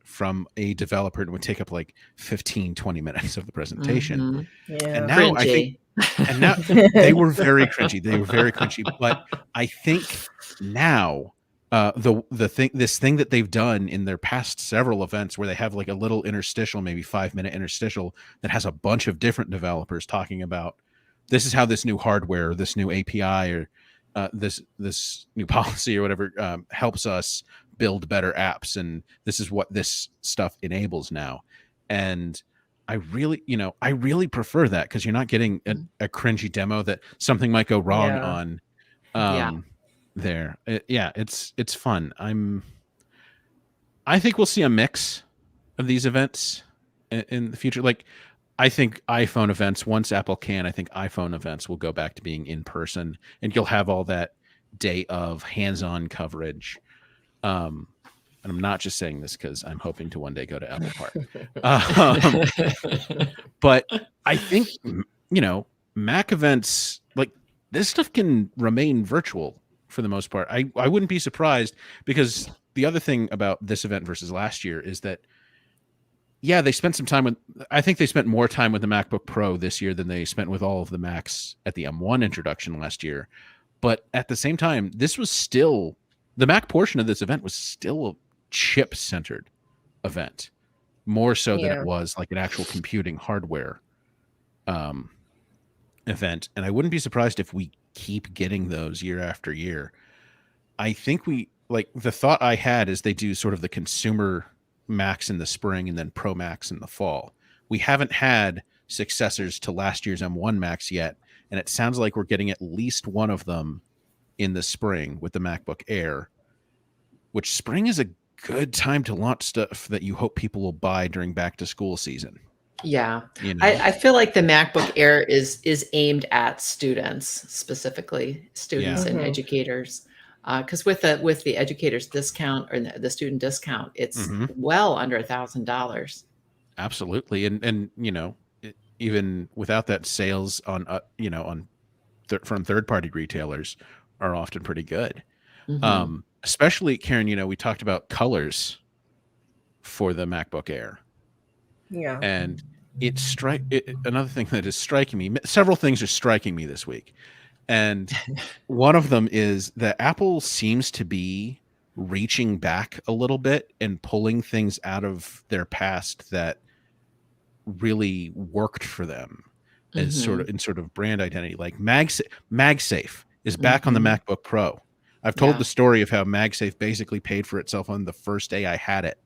from a developer, and would take up like 15-20 minutes of the presentation. Mm-hmm. Yeah. And now I think, and now they were very cringy. But I think now this thing that they've done in their past several events, where they have like a little interstitial, maybe 5-minute interstitial, that has a bunch of different developers talking about this is how this new hardware, this new API, or this new policy or whatever helps us build better apps, and this is what this stuff enables now. And I really prefer that, because you're not getting a cringy demo that something might go wrong on. There, it's fun. I think we'll see a mix of these events in the future. Like, I think iPhone events, once Apple can, I think iPhone events will go back to being in person, and you'll have all that day of hands-on coverage. And I'm not just saying this because I'm hoping to one day go to Apple Park. But I think, Mac events, like, this stuff can remain virtual for the most part. I wouldn't be surprised, because the other thing about this event versus last year is that, they spent some time I think they spent more time with the MacBook Pro this year than they spent with all of the Macs at the M1 introduction last year. But at the same time, the Mac portion of this event was still a chip-centered event, more so than it was like an actual computing hardware event. And I wouldn't be surprised if we keep getting those year after year. I think the thought I had is they do sort of the consumer Macs in the spring and then Pro Macs in the fall. We haven't had successors to last year's M1 Macs yet, and it sounds like we're getting at least one of them in the spring with the MacBook Air, which spring is a good time to launch stuff that you hope people will buy during back to school season. Yeah. I feel like the MacBook Air is aimed at students, specifically students and educators. Because with the educator's discount or the student discount, it's well under $1,000. Absolutely. And even without that, sales on from third-party retailers are often pretty good. Especially, Karen, we talked about colors for the MacBook Air. Yeah. And another thing that is striking me, several things are striking me this week. And one of them is that Apple seems to be reaching back a little bit and pulling things out of their past that really worked for them as sort of brand identity. Like MagSafe is back on the MacBook Pro. I've told the story of how MagSafe basically paid for itself on the first day I had it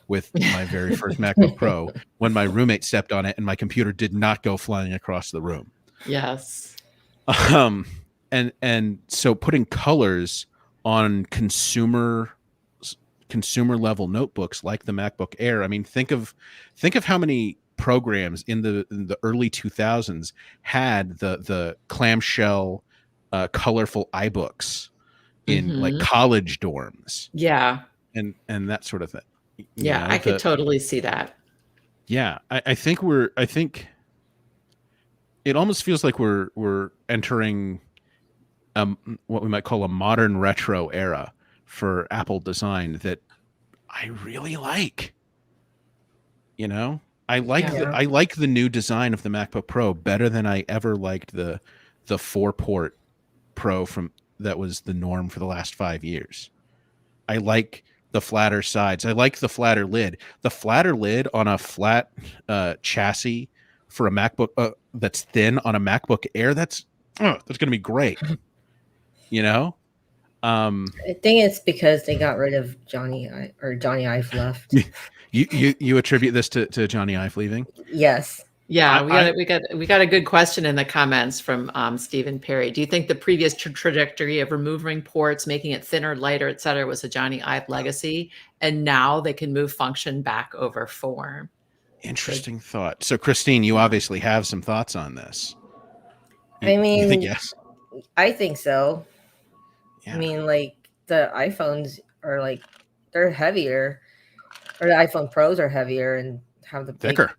with my very first MacBook Pro, when my roommate stepped on it and my computer did not go flying across the room. Yes. And so putting colors on consumer level notebooks like the MacBook Air. I mean, think of how many programs in the early 2000s had the clamshell, colorful iBooks in like college dorms. Yeah. And that sort of thing. Yeah, I could totally see that. Yeah, I think it almost feels like we're entering what we might call a modern retro era for Apple design that I really like. I like the new design of the MacBook Pro better than I ever liked the 4-port Pro that was the norm for the last 5 years. I like the flatter sides. I like the flatter lid. The flatter lid on a flat chassis for a MacBook that's thin on a MacBook Air. That's going to be great. I think it's because they got rid of Johnny Ive left. You attribute this to Johnny Ive leaving? Yes. Yeah, we got a good question in the comments from Stephen Perry. Do you think the previous trajectory of removing ports, making it thinner, lighter, et cetera, was a Johnny Ive legacy, and now they can move function back over form? Interesting thought. So, Christine, you obviously have some thoughts on this. I mean, you think yes? I think so. Yeah. I mean, like the iPhones are like they're heavier, or the iPhone Pros are heavier and have the thicker.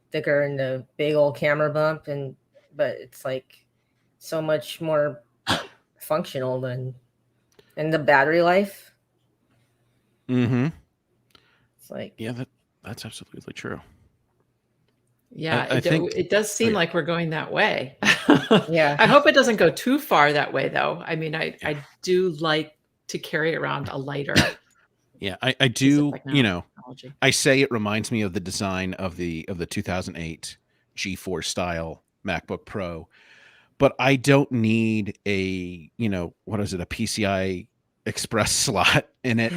Thicker and the big old camera bump, but it's like so much more functional and the battery life. Mm-hmm. It's like that's absolutely true. Yeah, I think it does seem like we're going that way. Yeah. I hope it doesn't go too far that way, though. I mean, I do like to carry around a lighter. Yeah, I do. Technology. I say it reminds me of the design of the 2008 G4 style MacBook Pro, but I don't need a what is it, a PCI Express slot in it.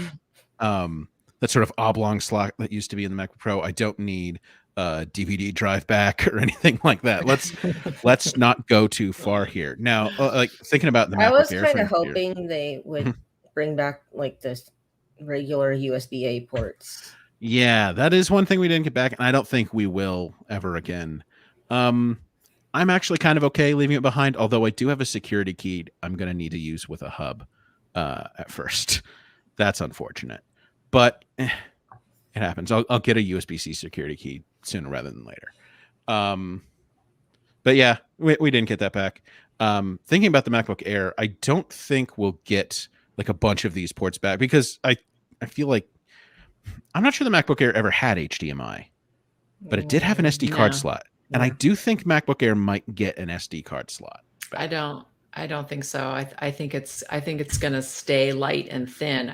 That sort of oblong slot that used to be in the MacBook Pro. I don't need a DVD drive back or anything like that. Let's not go too far here. Now, like thinking about the MacBook Air. I was kind of hoping they would bring back like this regular USB-A ports. Yeah, that is one thing we didn't get back, and I don't think we will ever again. I'm actually kind of okay leaving it behind, although I do have a security key I'm going to need to use with a hub at first. That's unfortunate, but it happens. I'll get a USB-C security key sooner rather than later. But yeah, we didn't get that back. Thinking about the MacBook Air, I don't think we'll get like a bunch of these ports back because I feel like I'm not sure the MacBook Air ever had HDMI, but it did have an SD card slot. And I do think MacBook Air might get an SD card slot back. I don't think so. I think it's going to stay light and thin.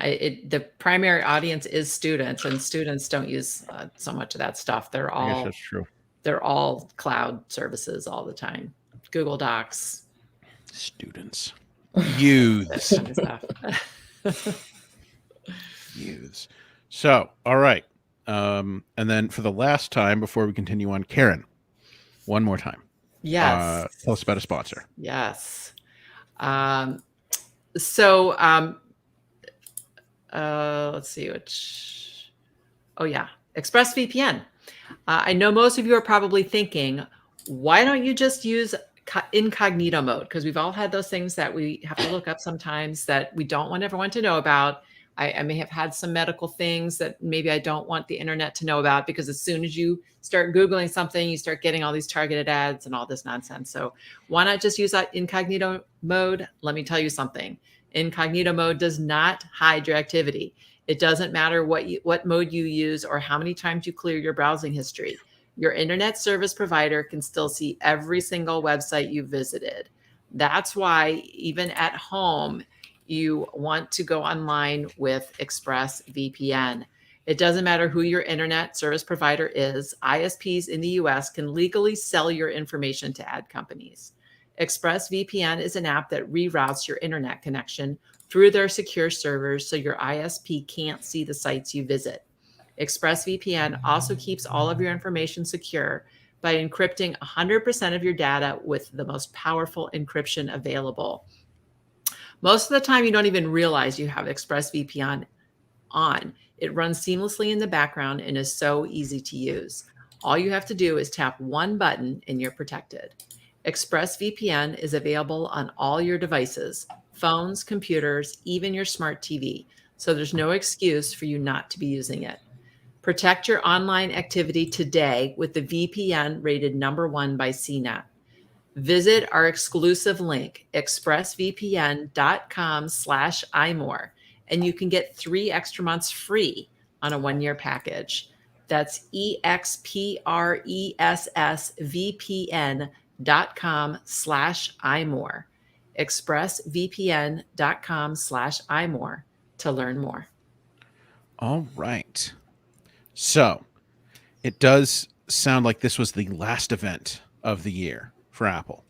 The primary audience is students, and students don't use so much of that stuff. I guess that's true. They're all cloud services all the time. Google Docs. Students. Youths. That kind of stuff. Youths. So, all right. And then for the last time before we continue on, Karen, one more time. Yes. Tell us about a sponsor. Yes. Let's see which. Oh yeah, ExpressVPN. I know most of you are probably thinking, why don't you just use incognito mode? Because we've all had those things that we have to look up sometimes that we don't want everyone to know about. I may have had some medical things that maybe I don't want the internet to know about, because as soon as you start Googling something, you start getting all these targeted ads and all this nonsense. So why not just use that incognito mode? Let me tell you something. Incognito mode does not hide your activity. It doesn't matter what mode you use or how many times you clear your browsing history. Your internet service provider can still see every single website you visited. That's why even at home, you want to go online with ExpressVPN. It doesn't matter who your internet service provider is. ISPs in the US can legally sell your information to ad companies. ExpressVPN is an app that reroutes your internet connection through their secure servers so your ISP can't see the sites you visit. ExpressVPN also keeps all of your information secure by encrypting 100% of your data with the most powerful encryption available. Most of the time, you don't even realize you have ExpressVPN on. It runs seamlessly in the background and is so easy to use. All you have to do is tap one button and you're protected. ExpressVPN is available on all your devices, phones, computers, even your smart TV. So there's no excuse for you not to be using it. Protect your online activity today with the VPN rated #1 by CNET. Visit our exclusive link, expressvpn.com/iMore, and you can get 3 extra months free on a 1-year package. That's expressvpn.com/iMore. expressvpn.com/iMore to learn more. All right. So it does sound like this was the last event of the year for Apple.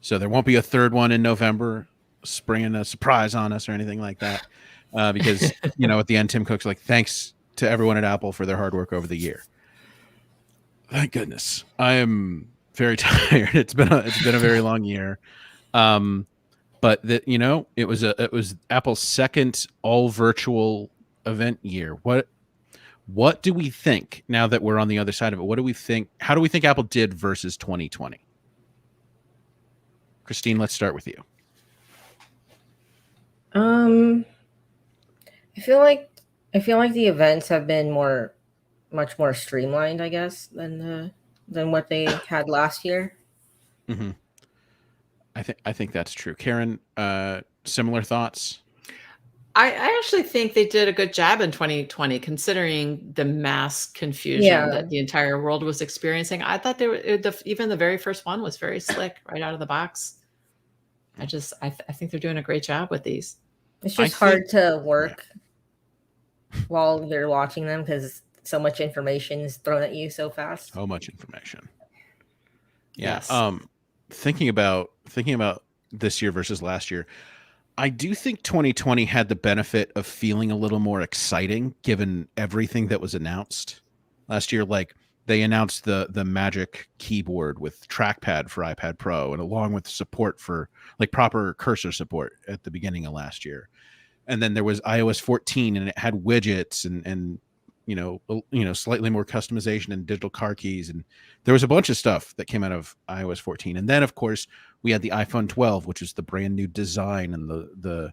So there won't be a third one in November springing a surprise on us or anything like that. Because, at the end, Tim Cook's like, thanks to everyone at Apple for their hard work over the year. Thank goodness. I am very tired. It's been a very long year. But it was Apple's second all virtual event year. What do we think now that we're on the other side of it? What do we think? How do we think Apple did versus 2020? Christine, let's start with you. I feel like the events have been much more streamlined, I guess, than what they had last year. Mm-hmm. I think that's true. Karen, similar thoughts? I actually think they did a good job in 2020, considering the mass confusion that the entire world was experiencing. I thought even the very first one was very slick right out of the box. I think they're doing a great job with these. It's just hard to work while you're watching them because so much information is thrown at you so fast. So much information. Yes. Thinking about this year versus last year, I do think 2020 had the benefit of feeling a little more exciting given everything that was announced last year. Like they announced the Magic Keyboard with trackpad for iPad Pro, and along with support for like proper cursor support at the beginning of last year. And then there was iOS 14, and it had widgets and slightly more customization and digital car keys, and there was a bunch of stuff that came out of iOS 14. And then of course we had the iPhone 12, which is the brand new design, and the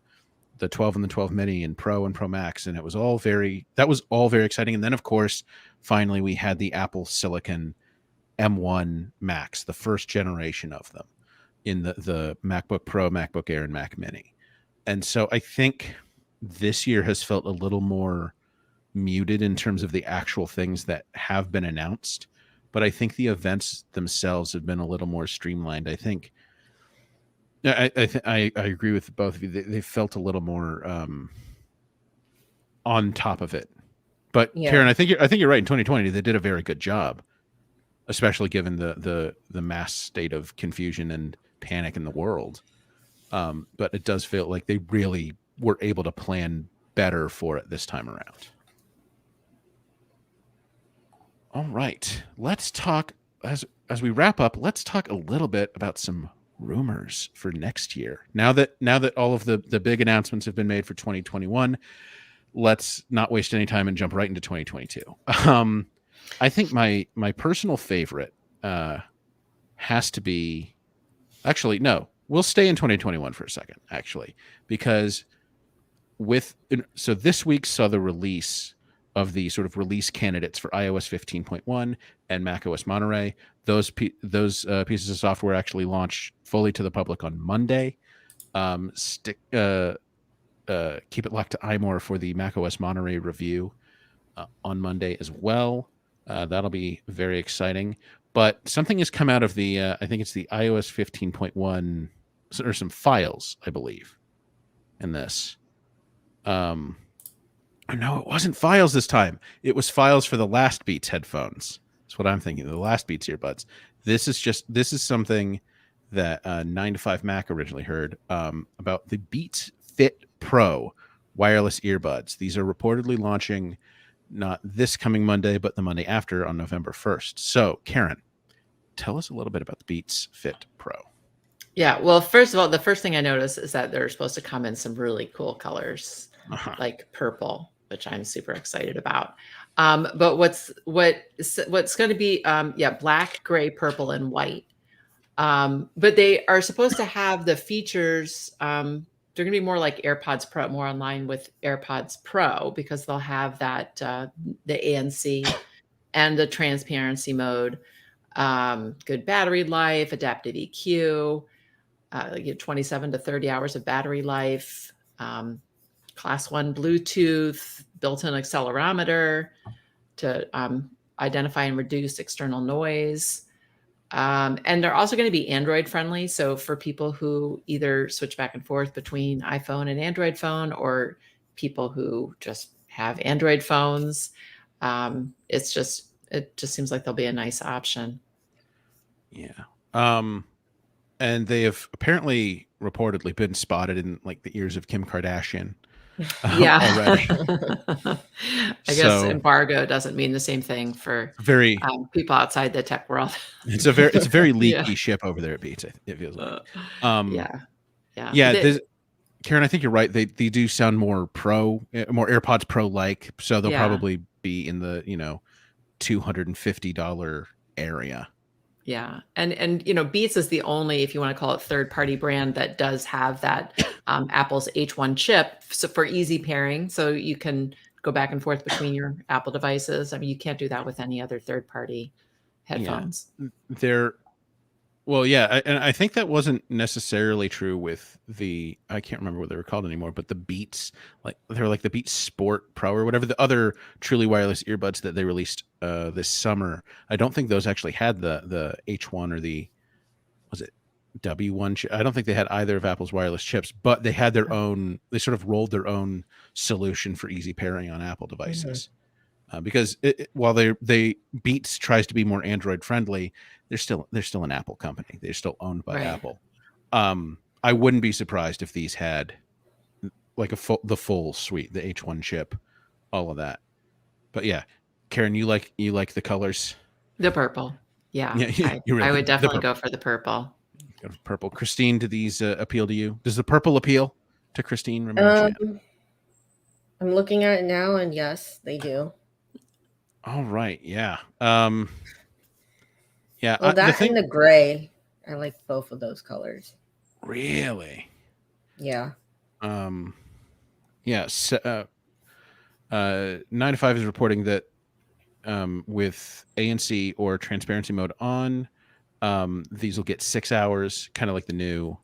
12 and the 12 mini and Pro and Pro Max, and that was all very exciting. And then of course finally we had the Apple Silicon M1 Max, the first generation of them, in the MacBook Pro, MacBook Air, and Mac Mini. And so I think this year has felt a little more muted in terms of the actual things that have been announced, but I think the events themselves have been a little more streamlined. I think I agree with both of you. They felt a little more on top of it. But Karen, I think you're right. In 2020, they did a very good job, especially given the mass state of confusion and panic in the world. But it does feel like they really were able to plan better for it this time around. All right, let's talk as we wrap up. Let's talk a little bit about some rumors for next year. Now that all of the big announcements have been made for 2021, let's not waste any time and jump right into 2022. I think my personal favorite has to be, actually no, we'll stay in 2021 for a second, actually, because so this week saw the release of the sort of release candidates for iOS 15.1 and macOS Monterey. Those pieces of software actually launch fully to the public on Monday. Keep it locked to iMore for the macOS Monterey review on Monday as well. That'll be very exciting. But something has come out of the, I think it's the iOS 15.1, or some files, I believe, in this. No, it wasn't files this time. It was files for the Last Beats headphones. That's what I'm thinking. The Last Beats earbuds. This is something that 9to5Mac originally heard about the Beats Fit Pro wireless earbuds. These are reportedly launching not this coming Monday, but the Monday after on November 1st. So, Karen, tell us a little bit about the Beats Fit Pro. Yeah, well, first of all, the first thing I noticed is that they're supposed to come in some really cool colors, like purple. which I'm super excited about. But what's going to be, black, gray, purple, and white. But they are supposed to have the features. They're going to be more like AirPods Pro, more in line with AirPods Pro, because they'll have that the ANC and the transparency mode, good battery life, adaptive EQ, you get 27 to 30 hours of battery life, class 1 Bluetooth, built-in accelerometer to identify and reduce external noise. And they're also going to be Android friendly. So for people who either switch back and forth between iPhone and Android phone, or people who just have Android phones, it just seems like they'll be a nice option. Yeah. And they have apparently reportedly been spotted in like the ears of Kim Kardashian. Already. I guess embargo doesn't mean the same thing for people outside the tech world. It's a very leaky ship over there at Beats. It feels like. Karen, I think you're right. They do sound more AirPods Pro like, so they'll probably be in the $250 area. Yeah. And Beats is the only, if you want to call it, third-party brand that does have that Apple's H1 chip, so for easy pairing. So you can go back and forth between your Apple devices. I mean, you can't do that with any other third-party headphones. Yeah. And I think that wasn't necessarily true with I can't remember what they were called anymore, but the Beats, they're like the Beats Sport Pro or whatever, the other truly wireless earbuds that they released this summer. I don't think those actually had the H1 or was it W1 chip? I don't think they had either of Apple's wireless chips, but they had their own, they sort of rolled their own solution for easy pairing on Apple devices. Because while Beats tries to be more Android friendly, they're still an Apple company. They're still owned by Apple. I wouldn't be surprised if these had like the full suite, the H1 chip, all of that. But yeah, Karen, you like the colors? The purple. Yeah, I would definitely go for the purple. Purple. Christine, do these appeal to you? Does the purple appeal to Christine? Remember, I'm looking at it now, and yes, they do. All right. Yeah. Yeah. Well, and the gray. I like both of those colors. Really? Yeah. Yeah. 9 to 5 is reporting that with ANC or transparency mode on, these will get 6 hours, kind of like the new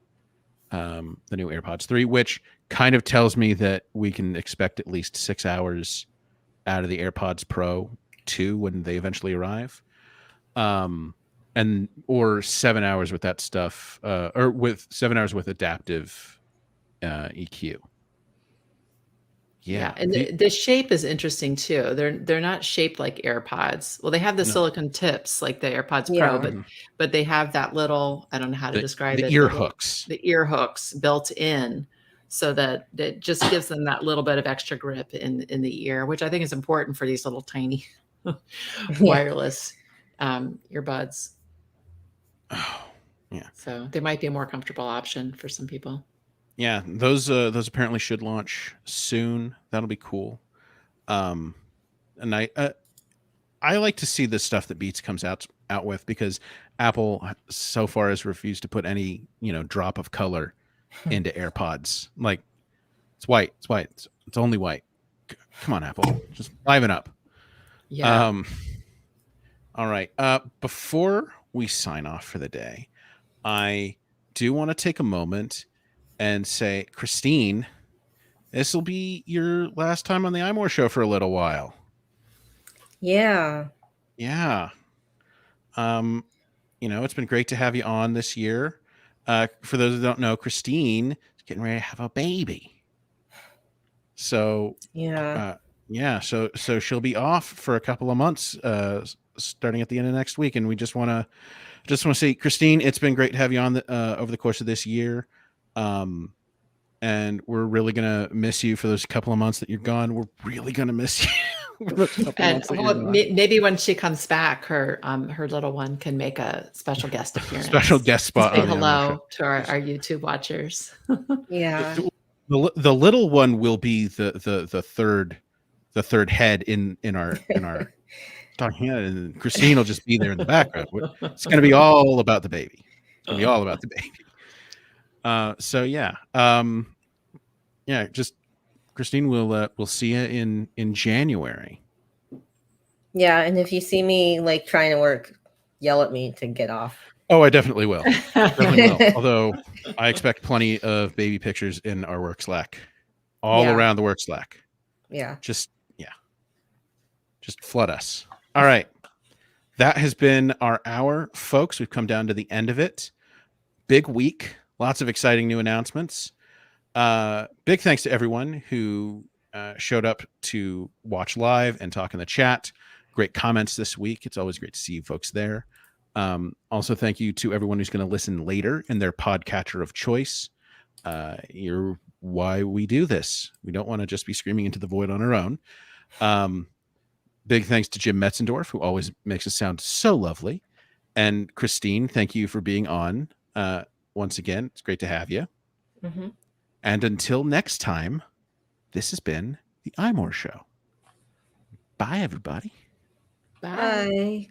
AirPods 3, which kind of tells me that we can expect at least 6 hours out of the AirPods Pro 2 when they eventually arrive. Or 7 hours with that stuff, or with 7 hours with adaptive EQ. Yeah, and the shape is interesting too. They're not shaped like AirPods. Well, they have the silicone tips like the AirPods Pro, but they have that little, I don't know how to describe it. The ear hooks. The ear hooks built in, so that it just gives them that little bit of extra grip in the ear, which I think is important for these little tiny wireless earbuds. Oh, yeah. So they might be a more comfortable option for some people. Yeah, those apparently should launch soon. That'll be cool. And I like to see the stuff that Beats comes out with, because Apple so far has refused to put any drop of color into AirPods. Like, it's white. It's only white. Come on, Apple, just liven up. Yeah. All right. Before we sign off for the day, I do want to take a moment and say, Christine, this will be your last time on the iMore show for a little while. Yeah. Yeah. It's been great to have you on this year. For those who don't know, Christine is getting ready to have a baby. So so she'll be off for a couple of months, starting at the end of next week, and we just want to say, Christine, it's been great to have you on over the course of this year. And we're really gonna miss you for those couple of months that you're gone. We're really gonna miss you. And maybe when she comes back, her little one can make a special guest appearance. Special guest spot. Say hello to our YouTube watchers. Yeah. The little one will be the third the third head in our talking head, and Christine will just be there in the background. It's going to be all about the baby. It's going to be all about the baby. So yeah, just Christine, we'll see you in January. Yeah, and if you see me like trying to work, yell at me to get off. Oh, I definitely will. Definitely will. Although I expect plenty of baby pictures in our work Slack, all around the work Slack. Yeah. Just flood us. All right. That has been our hour, folks. We've come down to the end of it. Big week. Lots of exciting new announcements. Big thanks to everyone who showed up to watch live and talk in the chat. Great comments this week. It's always great to see you folks there. Also, thank you to everyone who's going to listen later in their podcatcher of choice. You're why we do this. We don't want to just be screaming into the void on our own. Big thanks to Jim Metzendorf, who always makes us sound so lovely. And Christine, thank you for being on once again. It's great to have you. Mm-hmm. And until next time, this has been the iMore Show. Bye, everybody. Bye. Bye.